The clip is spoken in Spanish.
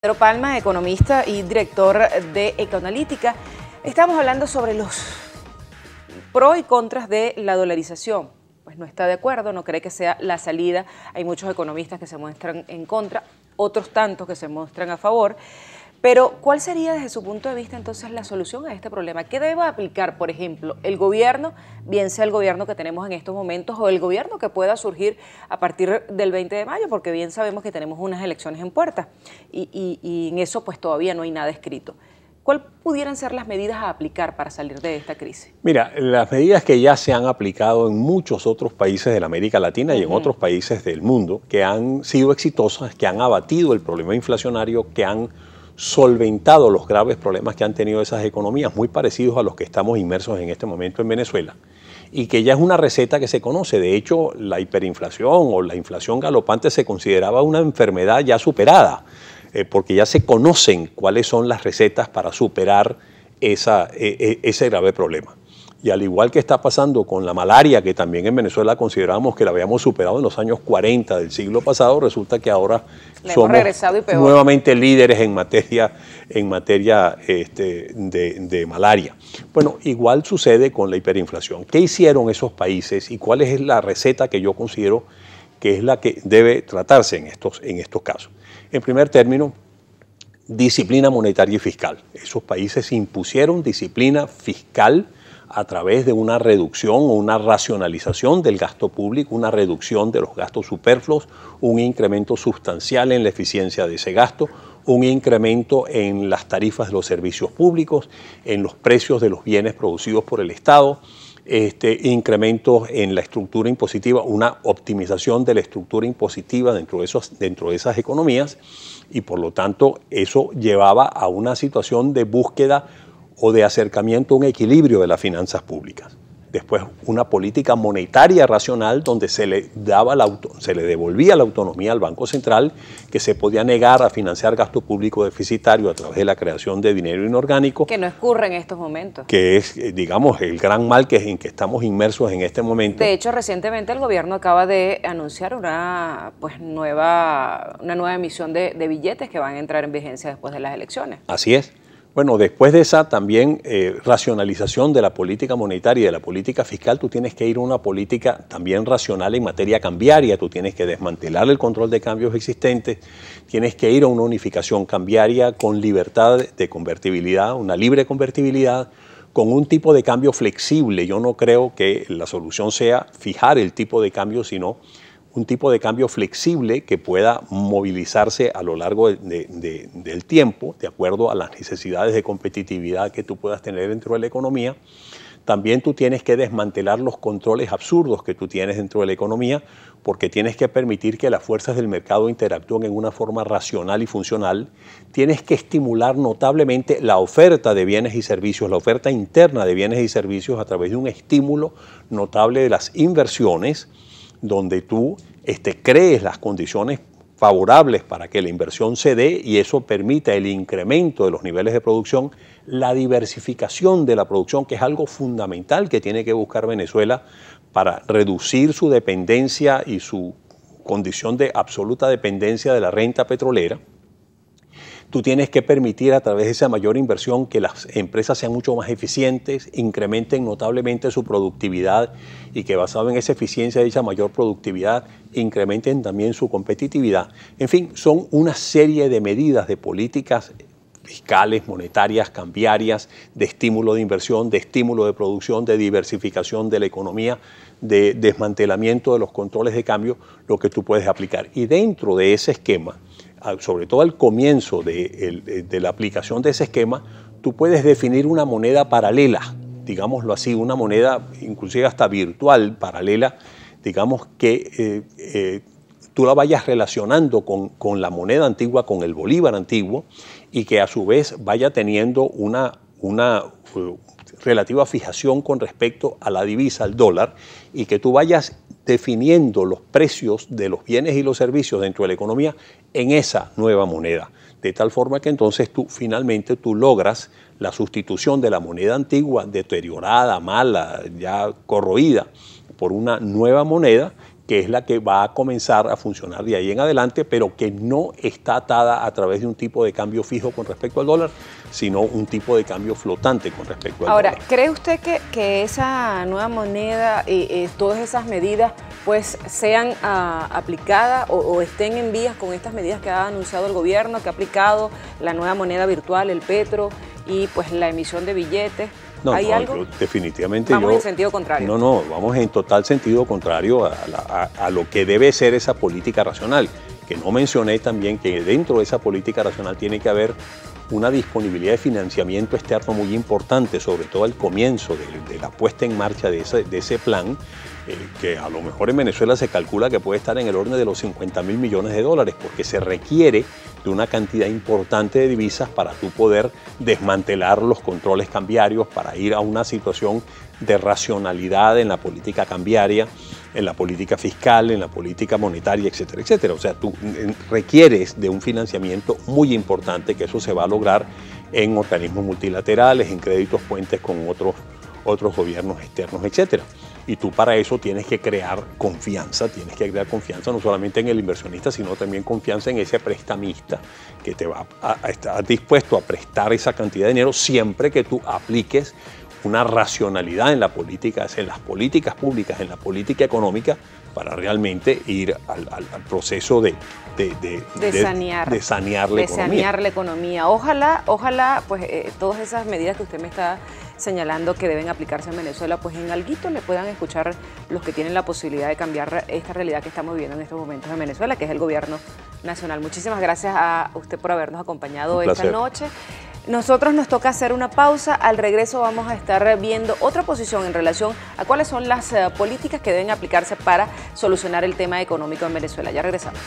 Pedro Palma, economista y director de Ecoanalítica. Estamos hablando sobre los pros y contras de la dolarización. Pues no está de acuerdo, no cree que sea la salida. Hay muchos economistas que se muestran en contra, otros tantos que se muestran a favor. Pero, ¿cuál sería desde su punto de vista entonces la solución a este problema? ¿Qué debe aplicar, por ejemplo, el gobierno, bien sea el gobierno que tenemos en estos momentos o el gobierno que pueda surgir a partir del 20 de mayo? Porque bien sabemos que tenemos unas elecciones en puerta y en eso pues todavía no hay nada escrito. ¿Cuáles pudieran ser las medidas a aplicar para salir de esta crisis? Mira, las medidas que ya se han aplicado en muchos otros países de la América Latina y en otros países del mundo, que han sido exitosas, que han abatido el problema inflacionario, que han solventado los graves problemas que han tenido esas economías, muy parecidos a los que estamos inmersos en este momento en Venezuela, y que ya es una receta que se conoce. De hecho, la hiperinflación o la inflación galopante se consideraba una enfermedad ya superada, porque ya se conocen cuáles son las recetas para superar ese grave problema. Y al igual que está pasando con la malaria, que también en Venezuela considerábamos que la habíamos superado en los años 40 del siglo pasado, resulta que ahora somos nuevamente líderes en materia de malaria. Bueno, igual sucede con la hiperinflación. ¿Qué hicieron esos países y cuál es la receta que yo considero que es la que debe tratarse en estos casos? En primer término, disciplina monetaria y fiscal. Esos países impusieron disciplina fiscal a través de una reducción o una racionalización del gasto público, una reducción de los gastos superfluos, un incremento sustancial en la eficiencia de ese gasto, un incremento en las tarifas de los servicios públicos, en los precios de los bienes producidos por el Estado, incrementos en la estructura impositiva, una optimización de la estructura impositiva dentro de esas economías, y por lo tanto eso llevaba a una situación de búsqueda o de acercamiento a un equilibrio de las finanzas públicas. Después, una política monetaria racional donde se le devolvía la autonomía al Banco Central, que se podía negar a financiar gasto público deficitario a través de la creación de dinero inorgánico. Que no ocurre en estos momentos. Que es, digamos, el gran mal en que estamos inmersos en este momento. De hecho, recientemente el gobierno acaba de anunciar una nueva emisión de billetes que van a entrar en vigencia después de las elecciones. Así es. Bueno, después de esa también racionalización de la política monetaria y de la política fiscal, tú tienes que ir a una política también racional en materia cambiaria, tú tienes que desmantelar el control de cambios existentes, tienes que ir a una unificación cambiaria con libertad de convertibilidad, una libre convertibilidad, con un tipo de cambio flexible. Yo no creo que la solución sea fijar el tipo de cambio, sino un tipo de cambio flexible que pueda movilizarse a lo largo del tiempo, de acuerdo a las necesidades de competitividad que tú puedas tener dentro de la economía. También tú tienes que desmantelar los controles absurdos que tú tienes dentro de la economía, porque tienes que permitir que las fuerzas del mercado interactúen en una forma racional y funcional. Tienes que estimular notablemente la oferta de bienes y servicios, la oferta interna de bienes y servicios a través de un estímulo notable de las inversiones, donde tú crees las condiciones favorables para que la inversión se dé y eso permita el incremento de los niveles de producción, la diversificación de la producción, que es algo fundamental que tiene que buscar Venezuela para reducir su dependencia y su condición de absoluta dependencia de la renta petrolera. Tú tienes que permitir a través de esa mayor inversión que las empresas sean mucho más eficientes, incrementen notablemente su productividad y que basado en esa eficiencia y esa mayor productividad incrementen también su competitividad. En fin, son una serie de medidas de políticas fiscales, monetarias, cambiarias, de estímulo de inversión, de estímulo de producción, de diversificación de la economía, de desmantelamiento de los controles de cambio, lo que tú puedes aplicar. Y dentro de ese esquema, sobre todo al comienzo de la aplicación de ese esquema, tú puedes definir una moneda paralela, digámoslo así, una moneda inclusive hasta virtual paralela, digamos que tú la vayas relacionando con la moneda antigua, con el bolívar antiguo, y que a su vez vaya teniendo una relativa fijación con respecto a la divisa, al dólar, y que tú vayas definiendo los precios de los bienes y los servicios dentro de la economía en esa nueva moneda, de tal forma que entonces finalmente tú logras la sustitución de la moneda antigua, deteriorada, mala, ya corroída, por una nueva moneda que es la que va a comenzar a funcionar de ahí en adelante, pero que no está atada a través de un tipo de cambio fijo con respecto al dólar, sino un tipo de cambio flotante con respecto al dólar. Ahora, ¿cree usted que esa nueva moneda y todas esas medidas pues sean aplicadas o estén en vías con estas medidas que ha anunciado el gobierno, que ha aplicado la nueva moneda virtual, el petro, y pues la emisión de billetes? No, ¿Hay algo? Definitivamente vamos en sentido contrario. No, vamos en total sentido contrario a lo que debe ser esa política racional. Que no mencioné también que dentro de esa política racional tiene que haber una disponibilidad de financiamiento externo muy importante, sobre todo al comienzo de la puesta en marcha de ese plan, que a lo mejor en Venezuela se calcula que puede estar en el orden de los 50.000 millones de dólares, porque se requiere de una cantidad importante de divisas para tú poder desmantelar los controles cambiarios, para ir a una situación de racionalidad en la política cambiaria, en la política fiscal, en la política monetaria, etcétera, etcétera. O sea, tú requieres de un financiamiento muy importante, que eso se va a lograr en organismos multilaterales, en créditos puentes con otros gobiernos externos, etcétera. Y tú para eso tienes que crear confianza no solamente en el inversionista, sino también confianza en ese prestamista que te va a estar dispuesto a prestar esa cantidad de dinero siempre que tú apliques una racionalidad en la política, en las políticas públicas, en la política económica, para realmente ir al proceso de sanear la economía. Ojalá, pues todas esas medidas que usted me está señalando que deben aplicarse en Venezuela, pues en alguito le puedan escuchar los que tienen la posibilidad de cambiar esta realidad que estamos viviendo en estos momentos en Venezuela, que es el gobierno nacional. Muchísimas gracias a usted por habernos acompañado esta noche. Nosotros nos toca hacer una pausa. Al regreso vamos a estar viendo otra posición en relación a cuáles son las políticas que deben aplicarse para solucionar el tema económico en Venezuela. Ya regresamos.